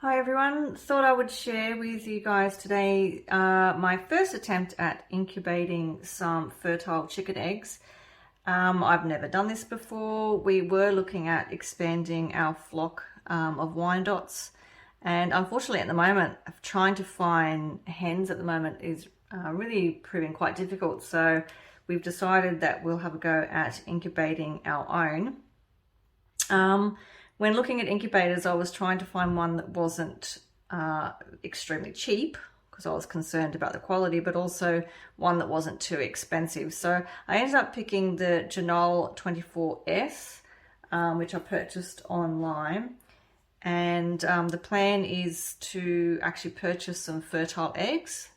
Hi everyone, thought I would share with you guys today my first attempt at incubating some fertile chicken eggs. I've never done this before. We were looking at expanding our flock of Wyandottes, and unfortunately at the moment trying to find hens at the moment is really proving quite difficult, so we've decided that we'll have a go at incubating our own. When looking at incubators, I was trying to find one that wasn't extremely cheap because I was concerned about the quality, but also one that wasn't too expensive. So I ended up picking the Janoel 24s, which I purchased online. And the plan is to actually purchase some fertile eggs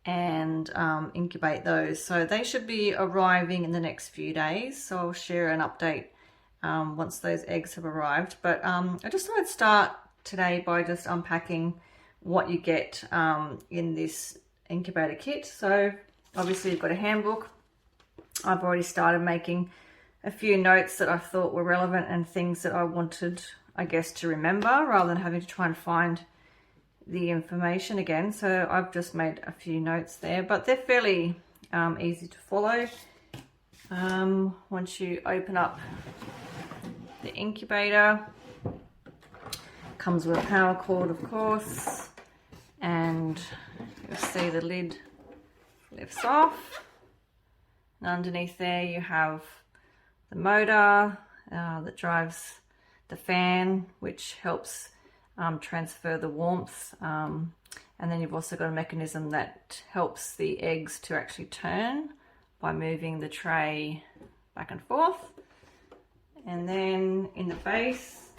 and incubate those. So they should be arriving in the next few days. So I'll share an update once those eggs have arrived. But I just thought I'd start today by just unpacking what you get in this incubator kit. So obviously you've got a handbook. I've already started making a few notes that I thought were relevant and things that I wanted, I guess, to remember rather than having to try and find the information again. So I've just made a few notes there, but they're fairly easy to follow. Once you open up the incubator, comes with a power cord, of course, and you'll see the lid lifts off, and underneath there you have the motor that drives the fan, which helps transfer the warmth, and then you've also got a mechanism that helps the eggs to actually turn by moving the tray back and forth. And then in the base,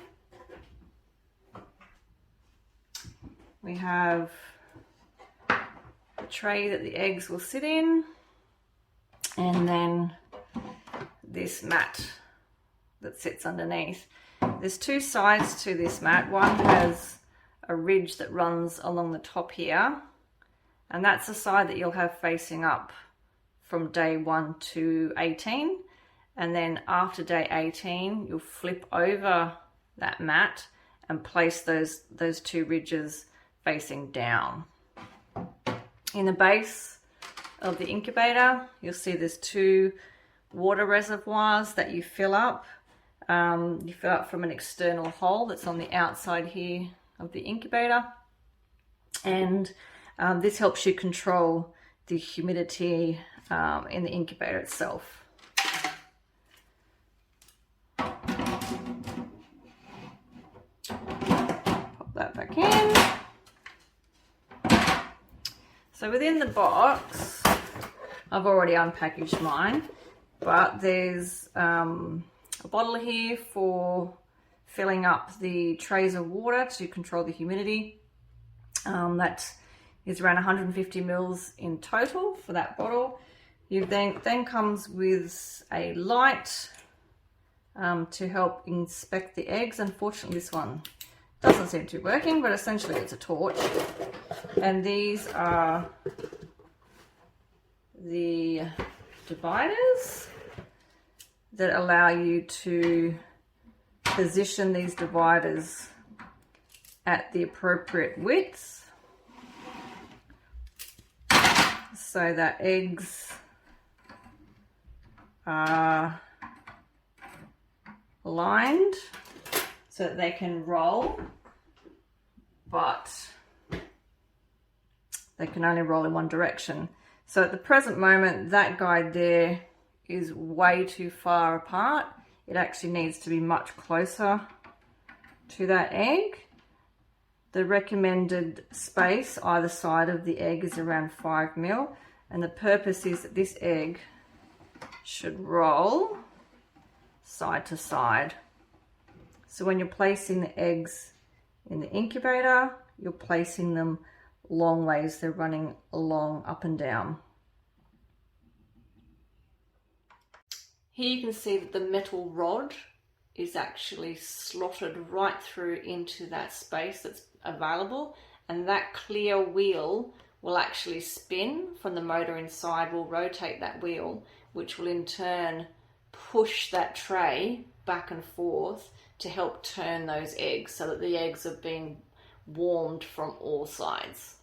we have the tray that the eggs will sit in, and then this mat that sits underneath. There's two sides to this mat. One has a ridge that runs along the top here, and that's the side that you'll have facing up from day 1 to 18. And then after day 18, you'll flip over that mat and place those two ridges facing down. In the base of the incubator, you'll see there's two water reservoirs that you fill up. You fill up from an external hole that's on the outside here of the incubator. And this helps you control the humidity in the incubator itself. That back in. So within the box, I've already unpackaged mine, but there's a bottle here for filling up the trays of water to control the humidity. That is around 150 mils in total for that bottle. You then comes with a light to help inspect the eggs. Unfortunately, this one doesn't seem to be working, but essentially it's a torch. And these are the dividers that allow you to position these dividers at the appropriate widths so that eggs are lined so that they can roll, but they can only roll in one direction. So at the present moment, that guide there is way too far apart. It actually needs to be much closer to that egg. The recommended space either side of the egg is around 5 mil, and the purpose is that this egg should roll side to side. So when you're placing the eggs in the incubator, you're placing them long ways. They're running along, up and down. Here you can see that the metal rod is actually slotted right through into that space that's available, and that clear wheel will actually spin from the motor inside, will rotate that wheel, which will in turn push that tray back and forth to help turn those eggs so that the eggs are being warmed from all sides.